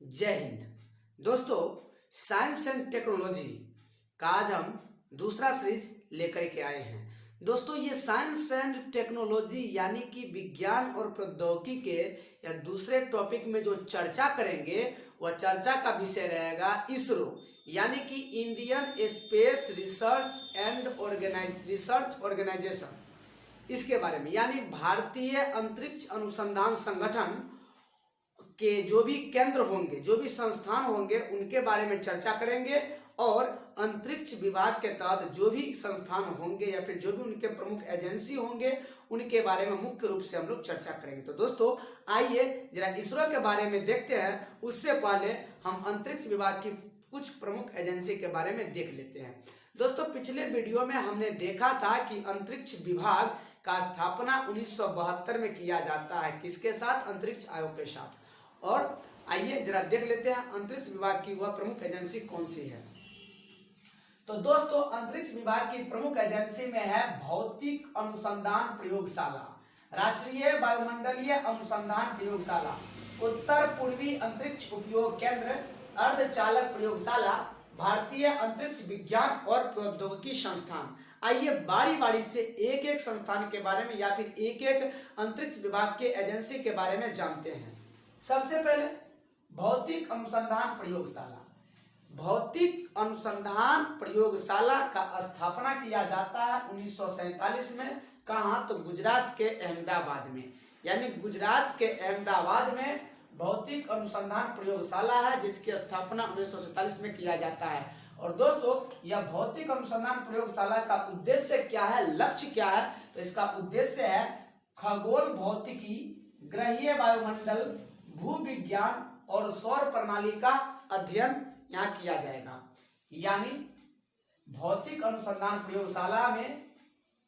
जय हिंद। दोस्तों, science and technology का आज हम दूसरा सीरीज लेकर के आए हैं। दोस्तों, ये साइंस एंड टेक्नोलॉजी यानी कि विज्ञान और प्रौद्योगिकी के या दूसरे टॉपिक में जो चर्चा करेंगे वह चर्चा का विषय रहेगा इसरो यानी कि इंडियन स्पेस रिसर्च ऑर्गेनाइजेशन। इसके बारे में यानी भारतीय अंतरिक्ष अनुसंधान संगठन के जो भी केंद्र होंगे, जो भी संस्थान होंगे, उनके बारे में चर्चा करेंगे और अंतरिक्ष विभाग के तहत जो भी संस्थान होंगे या फिर जो भी उनके प्रमुख एजेंसी होंगे उनके बारे में मुख्य रूप से हम लोग चर्चा करेंगे। तो दोस्तों, आइए जरा इसरो के बारे में देखते हैं। उससे पहले हम अंतरिक्ष विभाग की कुछ प्रमुख एजेंसी के बारे में देख लेते हैं। दोस्तों, पिछले वीडियो में हमने देखा था कि अंतरिक्ष विभाग का स्थापना 1972 में किया जाता है। किसके साथ? अंतरिक्ष आयोग के साथ। और आइए जरा देख लेते हैं अंतरिक्ष विभाग की वह प्रमुख एजेंसी कौन सी है। तो दोस्तों, अंतरिक्ष विभाग की प्रमुख एजेंसी में है भौतिक अनुसंधान प्रयोगशाला, राष्ट्रीय वायुमंडलीय अनुसंधान प्रयोगशाला, उत्तर पूर्वी अंतरिक्ष उपयोग केंद्र, अर्धचालक प्रयोगशाला, भारतीय अंतरिक्ष विज्ञान और प्रौद्योगिकी संस्थान। आइए बारी बारी से एक एक संस्थान के बारे में या फिर एक एक अंतरिक्ष विभाग के एजेंसी के बारे में जानते हैं। सबसे पहले भौतिक अनुसंधान प्रयोगशाला। भौतिक अनुसंधान प्रयोगशाला का स्थापना किया जाता है 1947 में। कहाँ? तो गुजरात के अहमदाबाद में, यानी गुजरात के अहमदाबाद में भौतिक अनुसंधान प्रयोगशाला है जिसकी स्थापना 1947 में किया जाता है। और दोस्तों, यह भौतिक अनुसंधान प्रयोगशाला का उद्देश्य क्या है, लक्ष्य क्या है? तो इसका उद्देश्य है खगोल भौतिकी, ग्रहीय वायुमंडल, भूविज्ञान और सौर प्रणाली का अध्ययन यहाँ किया जाएगा। यानी भौतिक अनुसंधान प्रयोगशाला में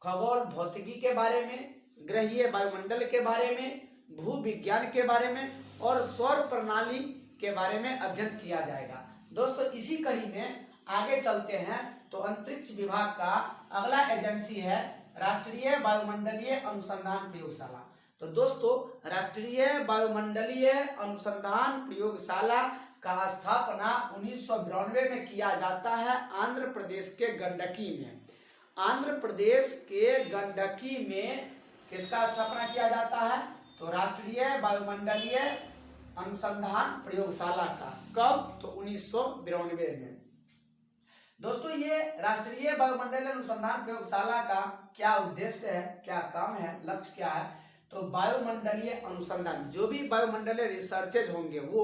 खगोल भौतिकी के बारे में, ग्रहीय वायुमंडल के बारे में, भूविज्ञान के बारे में और सौर प्रणाली के बारे में अध्ययन किया जाएगा। दोस्तों, इसी कड़ी में आगे चलते हैं तो अंतरिक्ष विभाग का अगला एजेंसी है राष्ट्रीय वायुमंडलीय अनुसंधान प्रयोगशाला। तो दोस्तों, राष्ट्रीय वायुमंडलीय अनुसंधान प्रयोगशाला का स्थापना 1992 में किया जाता है आंध्र प्रदेश के गंडकी में। आंध्र प्रदेश के गंडकी में किसका स्थापना किया जाता है? तो राष्ट्रीय वायुमंडलीय अनुसंधान प्रयोगशाला का। कब? तो 1992 में। दोस्तों, ये राष्ट्रीय वायुमंडलीय अनुसंधान प्रयोगशाला का क्या उद्देश्य है, क्या काम है, लक्ष्य क्या है? तो वायुमंडलीय अनुसंधान, जो भी वायुमंडलीय रिसर्चेज होंगे वो,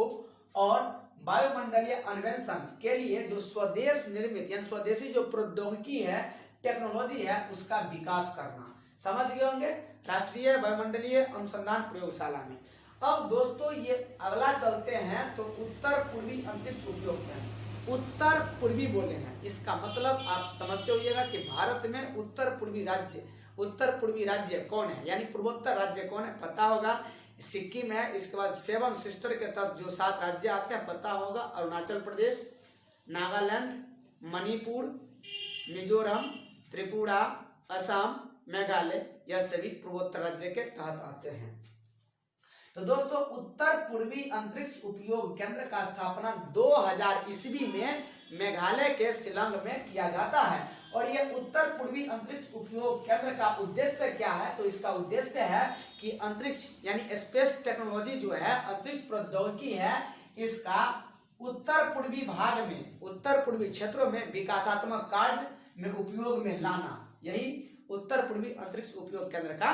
और वायुमंडलीय अन्वेषण के लिए जो स्वदेश निर्मित यानी स्वदेशी जो प्रौद्योगिकी है, टेक्नोलॉजी है, उसका विकास करना। समझ गए होंगे राष्ट्रीय वायुमंडलीय अनुसंधान प्रयोगशाला में। अब दोस्तों, ये अगला चलते हैं तो उत्तर पूर्वी अंतरिक्ष उपयोग केंद्र। उत्तर पूर्वी बोले हैं, इसका मतलब आप समझते होइएगा कि भारत में उत्तर पूर्वी राज्य कौन है, यानी पूर्वोत्तर राज्य कौन है, पता होगा। सिक्किम है, इसके बाद 7 सिस्टर के तहत जो 7 राज्य आते हैं पता होगा, अरुणाचल प्रदेश, नागालैंड, मणिपुर, मिजोरम, त्रिपुरा, असम, मेघालय, यह सभी पूर्वोत्तर राज्य के तहत आते हैं। तो दोस्तों, उत्तर पूर्वी अंतरिक्ष उपयोग केंद्र का स्थापना 2000 ईस्वी में मेघालय के शिलांग में किया जाता है। और यह उत्तर पूर्वी अंतरिक्ष उपयोग केंद्र का उद्देश्य क्या है? तो इसका उद्देश्य है कि अंतरिक्ष यानी स्पेस टेक्नोलॉजी जो है, अंतरिक्ष प्रौद्योगिकी है, इसका उत्तर पूर्वी भाग में, उत्तर पूर्वी क्षेत्रों में विकासात्मक कार्य में उपयोग में लाना, यही उत्तर पूर्वी अंतरिक्ष उपयोग केंद्र का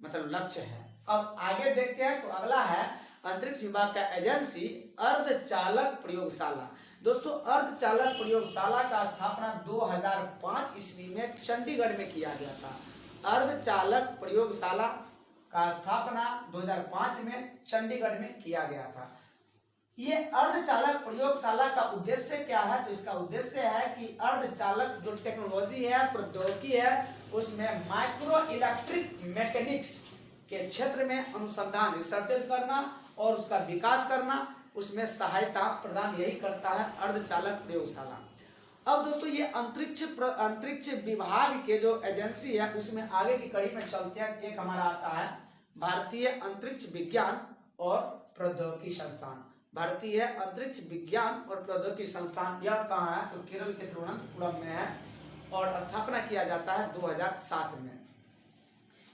मतलब लक्ष्य है। अब आगे देखते हैं तो अगला है अंतरिक्ष विभाग का एजेंसी अर्धचालक प्रयोगशाला। दोस्तों, अर्धचालक प्रयोगशाला का स्थापना 2005 ईस्वी में चंडीगढ़ में किया गया था। अर्धचालक प्रयोगशाला का स्थापना 2005 में चंडीगढ़ में किया गया था। ये अर्धचालक प्रयोगशाला का उद्देश्य क्या है? तो इसका उद्देश्य है कि अर्धचालक जो टेक्नोलॉजी है, प्रौद्योगिकी है, उसमें माइक्रो इलेक्ट्रिक मैकेनिक्स के क्षेत्र में अनुसंधान रिसर्चेज करना और उसका विकास करना, उसमें सहायता प्रदान यही करता है अर्धचालक प्रयोगशाला। अब दोस्तों, ये अंतरिक्ष विभाग के जो एजेंसी है उसमें आगे की कड़ी में चलते हैं। एक हमारा आता है भारतीय अंतरिक्ष विज्ञान और प्रौद्योगिकी संस्थान। भारतीय अंतरिक्ष विज्ञान और प्रौद्योगिकी संस्थान, यह कहाँ है तो केरल के तिरुवनंतपुरम में है और स्थापना किया जाता है 2007 में।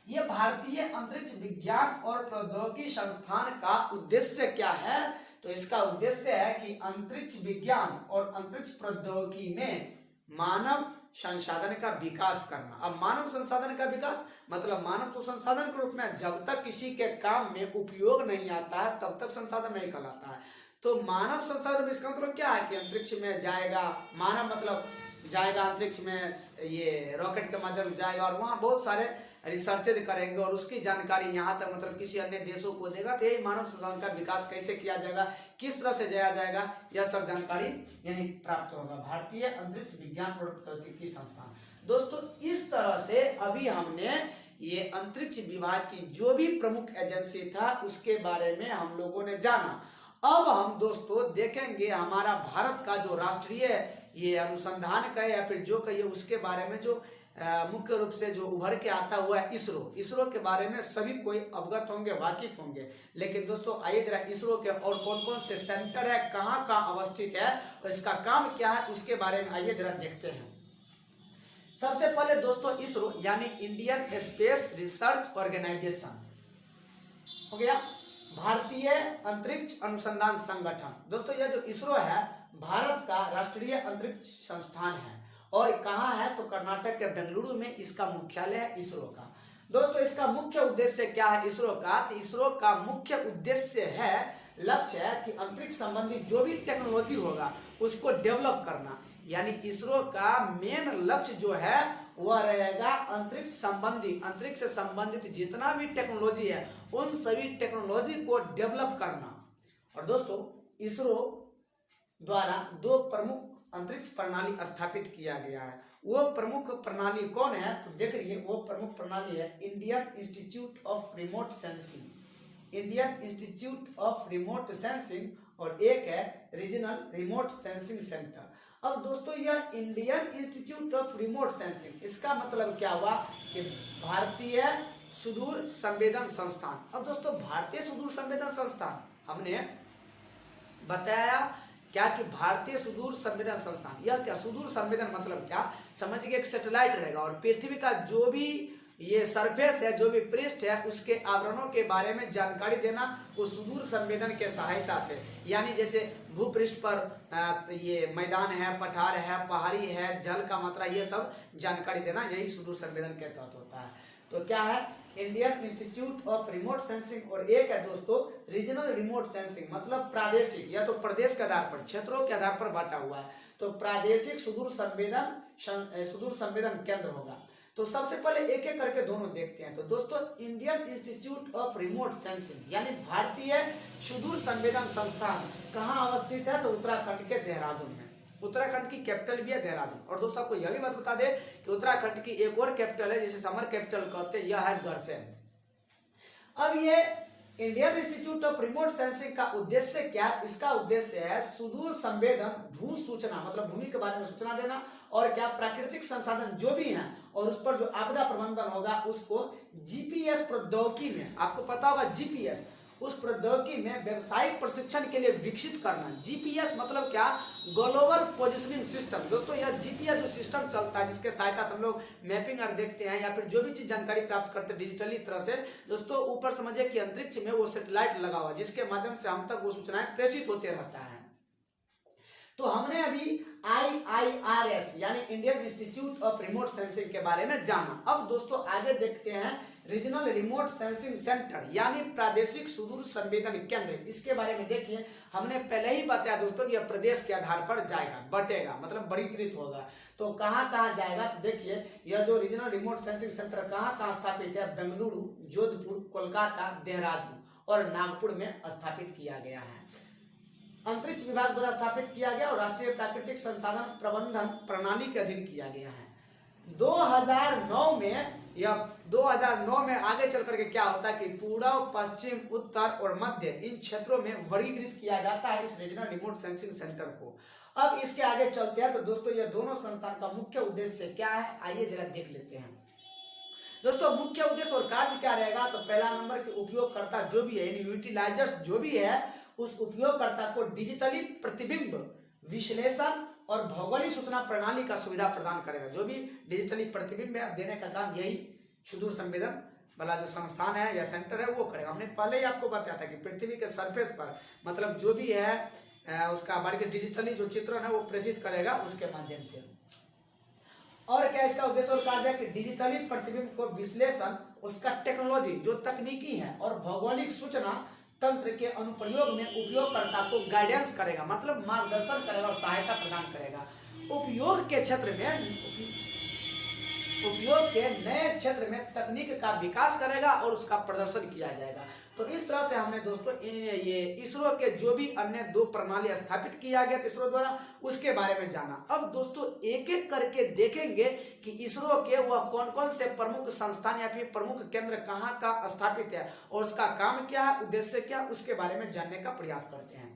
ये भारतीय अंतरिक्ष विज्ञान और प्रौद्योगिकी संस्थान का उद्देश्य क्या है तो इसका उद्देश्य है कि अंतरिक्ष विज्ञान और अंतरिक्ष प्रौद्योगिकी में मानव संसाधन का विकास करना। अब मानव संसाधन का विकास मतलब मानव तो संसाधन के रूप में जब तक किसी के काम में उपयोग नहीं आता है तब तक संसाधन नहीं कहलाता है। तो मानव संसाधन इसका मतलब क्या है कि अंतरिक्ष में जाएगा, मानव मतलब जाएगा अंतरिक्ष में, ये रॉकेट के माध्यम से जाएगा और वहाँ बहुत सारे रिसर्चेज करेंगे और उसकी जानकारी यहाँ तक मतलब किसी अन्य देशों को देगा। तो यही मानव संसाधन का विकास कैसे किया जाएगा, किस तरह से जाया जाएगा, यह सब जानकारी यहीं प्राप्त होगा भारतीय अंतरिक्ष विज्ञान और प्रौद्योगिकी संस्थान। दोस्तों इस तरह से अभी हमने ये अंतरिक्ष विभाग की जो भी प्रमुख एजेंसी था उसके बारे में हम लोगों ने जाना। अब हम दोस्तों देखेंगे हमारा भारत का जो राष्ट्रीय ये अनुसंधान का या फिर जो कहिए उसके बारे में जो मुख्य रूप से जो उभर के आता हुआ है इसरो के बारे में सभी कोई अवगत होंगे, वाकिफ होंगे। लेकिन दोस्तों आइए जरा इसरो के और कौन कौन से सेंटर है, कहाँ कहाँ अवस्थित है और इसका काम क्या है उसके बारे में आइए जरा देखते हैं। सबसे पहले दोस्तों इसरो यानी इंडियन स्पेस रिसर्च ऑर्गेनाइजेशन हो गया, भारतीय अंतरिक्ष अनुसंधान संगठन। दोस्तों यह जो इसरो है भारत का राष्ट्रीय अंतरिक्ष संस्थान है और कहाँ है तो कर्नाटक के बेंगलुरु में इसका मुख्यालय है इसरो का। दोस्तों इसका मुख्य उद्देश्य क्या है इसरो का, तो इसरो का मुख्य उद्देश्य है, लक्ष्य है कि अंतरिक्ष संबंधी जो भी टेक्नोलॉजी होगा उसको डेवलप करना। यानी इसरो का मेन लक्ष्य जो है वह रहेगा अंतरिक्ष से संबंधित जितना भी टेक्नोलॉजी है उन सभी टेक्नोलॉजी को डेवलप करना। और दोस्तों इसरो द्वारा दो प्रमुख अंतरिक्ष प्रणाली स्थापित किया गया है। वो प्रमुख प्रणाली कौन है तो देख रही है, वो प्रमुख प्रणाली है Indian institute of remote sensing और एक है रीजनल रिमोट सेंसिंग सेंटर। अब दोस्तों यह Indian institute of remote sensing इसका मतलब क्या हुआ कि भारतीय सुदूर संवेदन संस्थान। अब दोस्तों भारतीय सुदूर संवेदन संस्थान हमने बताया क्या कि भारतीय सुदूर संवेदन संस्थान, यह क्या सुदूर संवेदन मतलब क्या, समझिए एक सैटेलाइट रहेगा और पृथ्वी का जो भी ये सरफेस है, जो भी पृष्ठ है उसके आवरणों के बारे में जानकारी देना वो सुदूर संवेदन के सहायता से। यानी जैसे भूपृष्ठ पर ये मैदान है, पठार है, पहाड़ी है, जल का मात्रा, ये सब जानकारी देना यही सुदूर संवेदन के तहत होता है। तो क्या है Indian institute of remote sensing और एक है दोस्तों रीजनल रिमोट सेंसिंग मतलब प्रादेशिक, या तो प्रदेश के आधार पर, क्षेत्रों के आधार पर बांटा हुआ है। तो प्रादेशिक सुदूर संवेदन केंद्र होगा। तो सबसे पहले एक एक करके दोनों देखते हैं। तो दोस्तों Indian institute of remote sensing यानी भारतीय सुदूर संवेदन संस्थान कहाँ अवस्थित है तो उत्तराखंड के देहरादून में। उत्तराखंड की कैपिटल भी है देहरादून। और दोस्तों आपको यह भी बात बता दे कि उत्तराखंड की एक और कैपिटल है जिसे समर कैपिटल कहते हैं, यह है गढ़सैन। अब ये Indian institute of remote sensing का उद्देश्य क्या है, इसका उद्देश्य है सुदूर संवेदन भू सूचना मतलब भूमि के बारे में सूचना देना और क्या प्राकृतिक संसाधन जो भी हैं और उस पर जो आपदा प्रबंधन होगा उसको जीपीएस प्रौद्योगिकी में, आपको पता होगा जीपीएस, उस प्रौद्योगिकी में व्यावसायिक प्रशिक्षण के लिए विकसित करना। जीपीएस मतलब क्या, ग्लोबल पोजिशनिंग सिस्टम। दोस्तों यह जीपीएस जो सिस्टम चलता है जिसके सहायता से हम लोग मैपिंग और देखते हैं या फिर जो भी चीज जानकारी प्राप्त करते हैं डिजिटली तरह से। दोस्तों ऊपर समझिए कि अंतरिक्ष में वो सैटेलाइट लगा हुआ जिसके माध्यम से हम तक वो सूचनाएं प्रेषित होते रहता है। तो हमने अभी IIRS यानी Indian institute of remote sensing के बारे में जाना। अब दोस्तों आगे देखते हैं रीजनल रिमोट सेंसिंग सेंटर यानी प्रादेशिक सुदूर संवेदन केंद्र। इसके बारे में देखिए हमने पहले ही बताया दोस्तों कि यह प्रदेश के आधार पर जाएगा, बटेगा मतलब वर्गीकृत होगा। तो कहाँ कहाँ जाएगा तो देखिए यह जो रीजनल रिमोट सेंसिंग सेंटर कहाँ कहाँ स्थापित है, बेंगलुरु, जोधपुर, कोलकाता, देहरादून और नागपुर में स्थापित किया गया है। अंतरिक्ष विभाग द्वारा स्थापित किया गया और राष्ट्रीय प्राकृतिक संसाधन प्रबंधन प्रणाली के अधीन किया गया है। 2009 में या 2009 में आगे चल करके क्या होता है कि पूर्व, पश्चिम, उत्तर और मध्य इन क्षेत्रों में वर्गीकृत किया जाता है इस रीजनल रिमोट सेंसिंग सेंटर को। अब इसके आगे चलते हैं। तो दोस्तों ये दोनों संस्थान का मुख्य उद्देश्य क्या है आइए जरा देख लेते हैं। दोस्तों मुख्य उद्देश्य और कार्य क्या रहेगा तो पहला नंबर के उपयोगकर्ता जो भी है यानी यूटिलाइजर्स जो भी है उस उपयोगकर्ता को डिजिटली प्रतिबिंब विश्लेषण और भौगोलिक सूचना प्रणाली का सुविधा प्रदान करेगा। जो भी डिजिटली प्रतिबिंब है देने का काम यही सुदूर संवेदन वाला जो संस्थान है या सेंटर है वो करेगा। हमने पहले ही आपको बताया था कि पृथ्वी के सरफेस पर मतलब जो भी है उसका बारे के डिजिटली जो चित्रण है वो प्रेषित करेगा उसके माध्यम से। और क्या इसका उद्देश्य और कार्य है कि डिजिटली प्रतिबिंब को विश्लेषण, उसका टेक्नोलॉजी जो तकनीकी है और भौगोलिक सूचना तंत्र के अनुप्रयोग में उपयोगकर्ता को गाइडेंस करेगा, मतलब मार्गदर्शन करेगा और सहायता प्रदान करेगा। उपयोग के क्षेत्र में उपयोग के नए क्षेत्र में तकनीक का विकास करेगा और उसका प्रदर्शन किया जाएगा। तो इस तरह से हमने दोस्तों ये इसरो के जो भी अन्य 2 प्रणाली स्थापित किया गया इसरो द्वारा उसके बारे में जाना। अब दोस्तों एक एक करके देखेंगे कि इसरो के वह कौन कौन से प्रमुख संस्थान या फिर प्रमुख केंद्र कहाँ का स्थापित है और उसका काम क्या है, उद्देश्य क्या, उसके बारे में जानने का प्रयास करते हैं।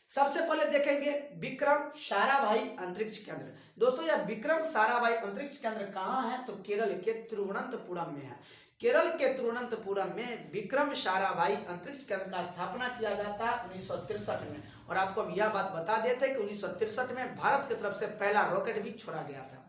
सबसे पहले देखेंगे विक्रम साराभाई अंतरिक्ष केंद्र। दोस्तों यह विक्रम साराभाई अंतरिक्ष केंद्र कहाँ है तो केरल के तिरुवनंतपुरम में है। केरल के तिरुवनंतपुरम में विक्रम साराभाई अंतरिक्ष केंद्र का स्थापना किया जाता है 1963 में। और आपको हम यह बात बता देते हैं कि 1963 में भारत की तरफ से पहला रॉकेट भी छोड़ा गया था।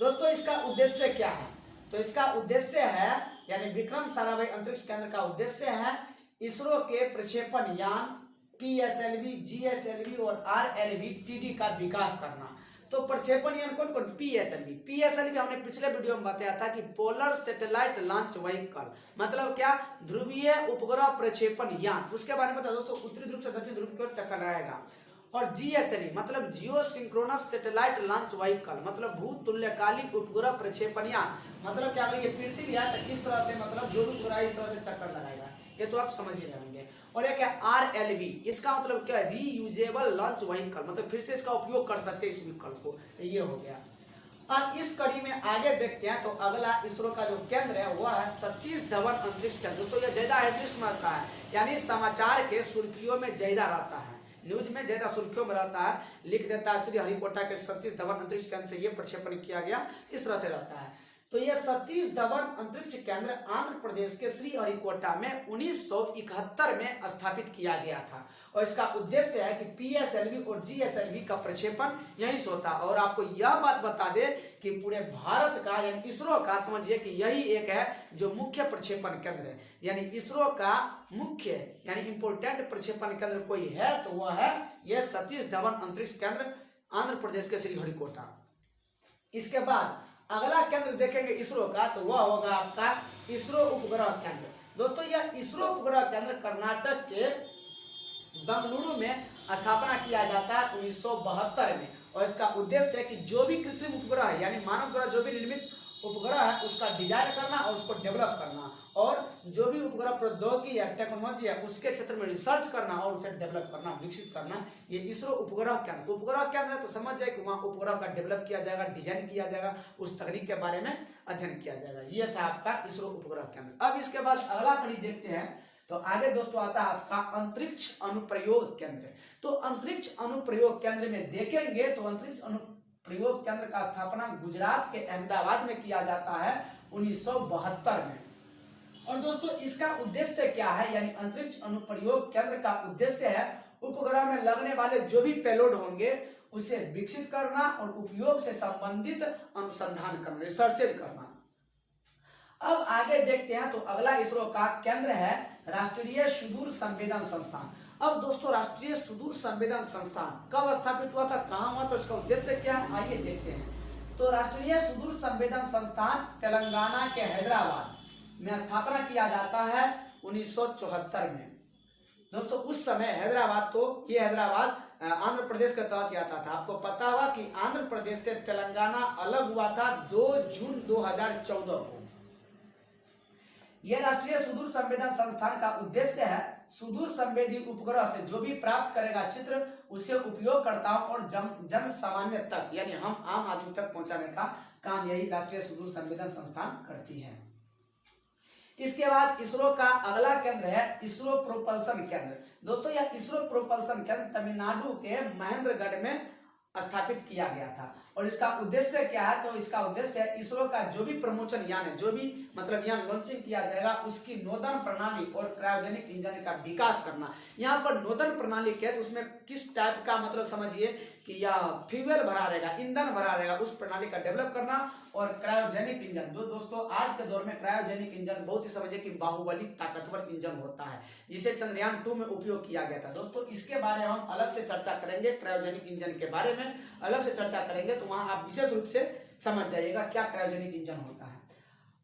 दोस्तों इसका उद्देश्य क्या है तो इसका उद्देश्य है यानी विक्रम साराभाई अंतरिक्ष केंद्र का उद्देश्य है इसरो के प्रक्षेपण यान PSLV, GSLV और RLV TD का विकास करना। तो प्रक्षेपण यान कौन कौन? PSLV हमने पिछले वीडियो में बताया था कि पोलर सैटेलाइट लॉन्च व्हीकल, मतलब क्या, ध्रुवीय उपग्रह प्रक्षेपण यान। उसके बारे में बता दोस्तों, उत्तरी ध्रुव से दक्षिण ध्रुव की ओर चक्कर लगाएगा। और GSLV मतलब जियो सिंक्रोनस सैटेलाइट लॉन्च व्हीकल, मतलब भू तुल्यकाली उपग्रह प्रक्षेपण यान। मतलब क्या, अगर ये पृथ्वी है तो किस तरह से, मतलब जो उपग्रह इस तरह से चक्कर लगाएगा, ये तो आप समझ ही रहेंगे। और एक है RLV, इसका मतलब क्या है, रीयूजेबल लॉन्च व्हीकल, मतलब फिर से इसका उपयोग कर सकते हैं इस व्हीकल को। तो ये हो गया। अब इस कड़ी में आगे देखते हैं तो अगला इसरो का जो केंद्र है वह है सतीश धवन अंतरिक्ष केंद्र। दोस्तों यह ज्यादा हेडलिस्ट में रहता है, यानी समाचार के सुर्खियों में ज्यादा रहता है, न्यूज में ज्यादा सुर्खियों में रहता है। लिख देता है श्री हरिकोटा के सतीश धवन अंतरिक्ष केंद्र से ये प्रक्षेपण किया गया, इस तरह से रहता है। तो यह सतीश धवन अंतरिक्ष केंद्र आंध्र प्रदेश के श्री हरिकोटा में 1971 में स्थापित किया गया था। और इसका उद्देश्य है कि PSLV और GSLV का प्रक्षेपण यहीं से होता है। और आपको यह बात बता दे कि पूरे भारत का यानी इसरो का समझिए कि यही एक है जो मुख्य प्रक्षेपण केंद्र है, यानी इसरो का मुख्य यानी इंपोर्टेंट प्रक्षेपण केंद्र कोई है तो वह है यह सतीश धवन अंतरिक्ष केंद्र आंध्र प्रदेश के श्री हरिकोटा। इसके बाद अगला केंद्र देखेंगे इसरो का तो वह होगा आपका इसरो उपग्रह केंद्र। दोस्तों यह इसरो उपग्रह केंद्र कर्नाटक के बंगलुरु में स्थापना किया जाता है 1972 में। और इसका उद्देश्य है कि जो भी कृत्रिम उपग्रह है यानी मानव द्वारा जो भी निर्मित उपग्रह है उसका डिजाइन करना और उसको डेवलप करना, और जो भी उपग्रह प्रौद्योगिकी या टेक्नोलॉजी है उसके क्षेत्र में रिसर्च करना और उसे डेवलप करना, विकसित करना, ये इसरो उपग्रह केंद्र। उपग्रह केंद्र है तो समझ जाए कि वहाँ उपग्रह का डेवलप किया जाएगा, डिजाइन किया जाएगा, उस तकनीक के बारे में अध्ययन किया जाएगा। ये था आपका इसरो उपग्रह केंद्र। अब इसके बाद अगला कड़ी देखते हैं तो आगे दोस्तों आता है आपका अंतरिक्ष अनुप्रयोग केंद्र। तो अंतरिक्ष अनुप्रयोग केंद्र में देखेंगे तो अंतरिक्ष अनुप्रयोग केंद्र का स्थापना गुजरात के अहमदाबाद में किया जाता है 1972 में। और दोस्तों इसका उद्देश्य क्या है, यानी अंतरिक्ष अनुप्रयोग केंद्र का उद्देश्य है उपग्रह में लगने वाले जो भी पेलोड होंगे उसे विकसित करना और उपयोग से संबंधित अनुसंधान करना, रिसर्चेज करना। अब आगे देखते हैं तो अगला इसरो का केंद्र है राष्ट्रीय सुदूर संवेदन संस्थान। अब दोस्तों राष्ट्रीय सुदूर संवेदन संस्थान कब स्थापित हुआ था, कहाँ हुआ, तो इसका उद्देश्य क्या है, आइए देखते हैं। तो राष्ट्रीय सुदूर संवेदन संस्थान तेलंगाना के हैदराबाद में स्थापना किया जाता है 1974 में। दोस्तों उस समय हैदराबाद, तो ये हैदराबाद आंध्र प्रदेश के तहत आता था। आपको पता होगा कि आंध्र प्रदेश से तेलंगाना अलग हुआ था 2 जून 2014 को। यह राष्ट्रीय सुदूर संवेदन संस्थान का उद्देश्य है सुदूर संवेदी उपग्रह से जो भी प्राप्त करेगा चित्र उसे उपयोगकर्ताओं और जन सामान्य तक यानी हम आम आदमी तक पहुंचाने का काम यही राष्ट्रीय सुदूर संवेदन संस्थान करती है। इसके बाद इसरो का अगला केंद्र है इसरो प्रोपल्सन केंद्र। दोस्तों यह इसरो प्रोपल्सन केंद्र तमिलनाडु के महेंद्रगढ़ में स्थापित किया गया था। और इसका उद्देश्य क्या है, तो इसका उद्देश्य है इसरो का जो भी प्रमोशन यान है, जो भी मतलब यान लॉन्चिंग किया जाएगा उसकी नोदन प्रणाली और क्रायोजेनिक इंजन का विकास करना। यहाँ पर नोदन प्रणाली क्या है, तो उसमें किस टाइप का मतलब समझिए कि यह फ्यूल भरा रहेगा, ईंधन भरा रहेगा, उस प्रणाली का डेवलप करना। और क्रायोजेनिक इंजन, दोस्तों आज के दौर में क्रायोजेनिक इंजन बहुत ही समझिए कि बाहुबली ताकतवर इंजन होता है, जिसे चंद्रयान 2 में उपयोग किया गया था। दोस्तों इसके बारे में हम अलग से चर्चा करेंगे, क्रायोजेनिक इंजन के बारे में अलग से चर्चा करेंगे, तो वहां आप विशेष रूप से समझ जाइएगा क्या क्रायोजेनिक इंजन होता है।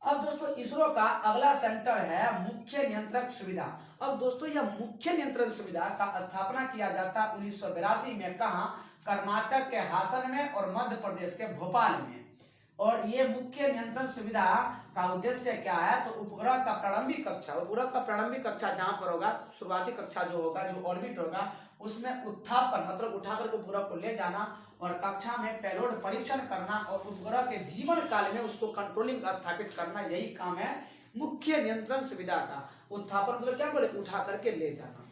अब दोस्तों इसरो का अगला सेंटर है मुख्य नियंत्रक सुविधा। अब दोस्तों यह मुख्य नियंत्रण सुविधा का स्थापना किया जाता 1982 में, कहा, कर्नाटक के हासन में और मध्य प्रदेश के भोपाल में। और ये मुख्य नियंत्रण सुविधा का उद्देश्य क्या है, तो उपग्रह का प्रारंभिक कक्षा जहां पर होगा, शुरुआती कक्षा जो होगा, जो ऑर्बिट होगा, उसमें उत्थापन मतलब उठाकर के उपग्रह को ले जाना और कक्षा में पेलोड परीक्षण करना और उपग्रह के जीवन काल में उसको कंट्रोलिंग स्थापित करना, यही काम है मुख्य नियंत्रण सुविधा का। उत्थापन मतलब क्या बोले, उठा करके ले जाना।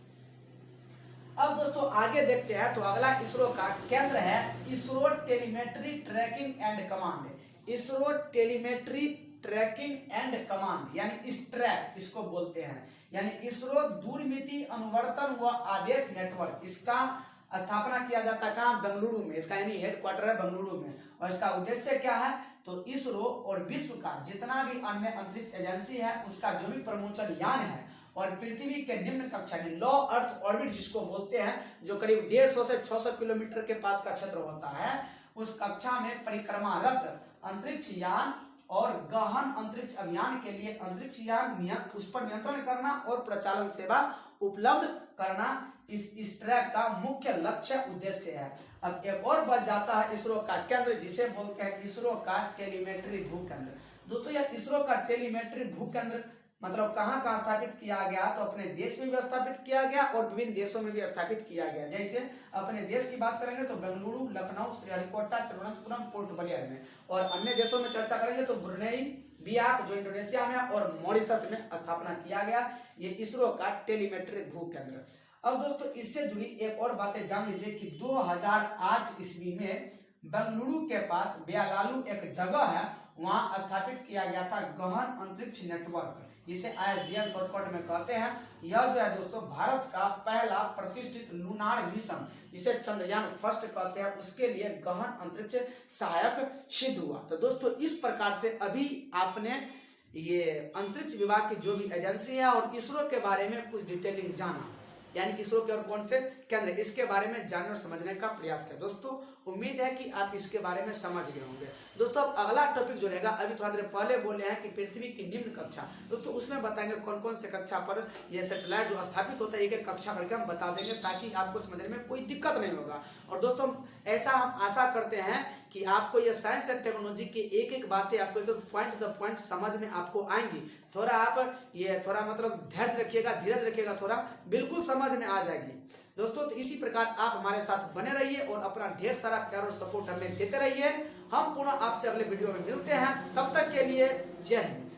अब दोस्तों आगे देखते हैं, तो अगला इसरो का केंद्र है ISRO telemetry tracking and command. ISRO telemetry tracking and command यानी ISTRAC इसको बोलते हैं, यानी इसरो दूरमिति अनुवर्तन व आदेश नेटवर्क। इसका स्थापना किया जाता है कहाँ, बेंगलुरु में। इसका यानी हेडक्वार्टर है बेंगलुरु में। और इसका उद्देश्य क्या है, तो इसरो और विश्व का जितना भी अन्य अंतरिक्ष एजेंसी है उसका जो भी प्रमोशन यान है और पृथ्वी के निम्न कक्षा लो अर्थ ऑर्बिट जिसको बोलते हैं, जो करीब 150 से 600 किलोमीटर के पास का क्षेत्र होता है, उस कक्षा में परिक्रमारत अंतरिक्ष यान और गहन अंतरिक्ष अभियान के लिए अंतरिक्ष यान उस पर नियंत्रण करना और प्रचालन सेवा उपलब्ध करना इस ISTRAC का मुख्य लक्ष्य उद्देश्य है। अब एक और बच जाता है इसरो का केंद्र, जिसे बोलते हैं इसरो का टेलीमेट्री भू केंद्र। दोस्तों यह इसरो का टेलीमेट्री भू केंद्र मतलब कहाँ कहाँ स्थापित किया गया, तो अपने देश में भी स्थापित किया गया और विभिन्न देशों में भी स्थापित किया गया। जैसे अपने देश की बात करेंगे तो बेंगलुरु, लखनऊ, श्रीहरिकोटा, तिरुवनंतपुरम, पोर्ट ब्लेयर में, और अन्य देशों में चर्चा करेंगे तो ब्रुनेई, बियाक जो इंडोनेशिया में और मॉरिशस में स्थापना किया गया ये इसरो का टेलीमेट्री भू केंद्र। अब दोस्तों इससे जुड़ी एक और बातें जान लीजिए कि 2008 ईस्वी में बेंगलुरु के पास ब्यालालू एक जगह है, वहां स्थापित किया गया था गहन अंतरिक्ष नेटवर्क, जिसे ISDN शॉर्टकट में कहते हैं। यह जो है दोस्तों भारत का पहला प्रतिष्ठित लूनार मिशन, जिसे चंद्रयान फर्स्ट कहते हैं, उसके लिए गहन अंतरिक्ष सहायक सिद्ध हुआ। तो दोस्तों इस प्रकार से अभी आपने ये अंतरिक्ष विभाग की जो भी एजेंसी है और इसरो के बारे में कुछ डिटेलिंग जाना, यानी इसरो के और कौन से केंद्र, इसके बारे में जानने और समझने का प्रयास करें। दोस्तों उम्मीद है कि आप इसके बारे में समझ गए होंगे। दोस्तों अब अगला टॉपिक जो रहेगा, अभी थोड़ा देर पहले बोले हैं कि पृथ्वी की निम्न कक्षा, दोस्तों उसमें बताएंगे कौन कौन से कक्षा पर यह सैटेलाइट जो स्थापित होता है एक एक कक्षा करके हम बता देंगे, ताकि आपको समझने में कोई दिक्कत नहीं होगा। और दोस्तों ऐसा हम आशा करते हैं कि आपको ये साइंस एंड टेक्नोलॉजी की एक एक बातें आपको एक पॉइंट द पॉइंट समझ में आपको आएंगी। थोड़ा आप ये थोड़ा मतलब धैर्य रखिएगा, धीरज रखिएगा, थोड़ा बिल्कुल समझ में आ जाएगी। दोस्तों तो इसी प्रकार आप हमारे साथ बने रहिए और अपना ढेर सारा प्यार और सपोर्ट हमें देते रहिए। हम पुनः आपसे अगले वीडियो में मिलते हैं, तब तक के लिए जय हिंद।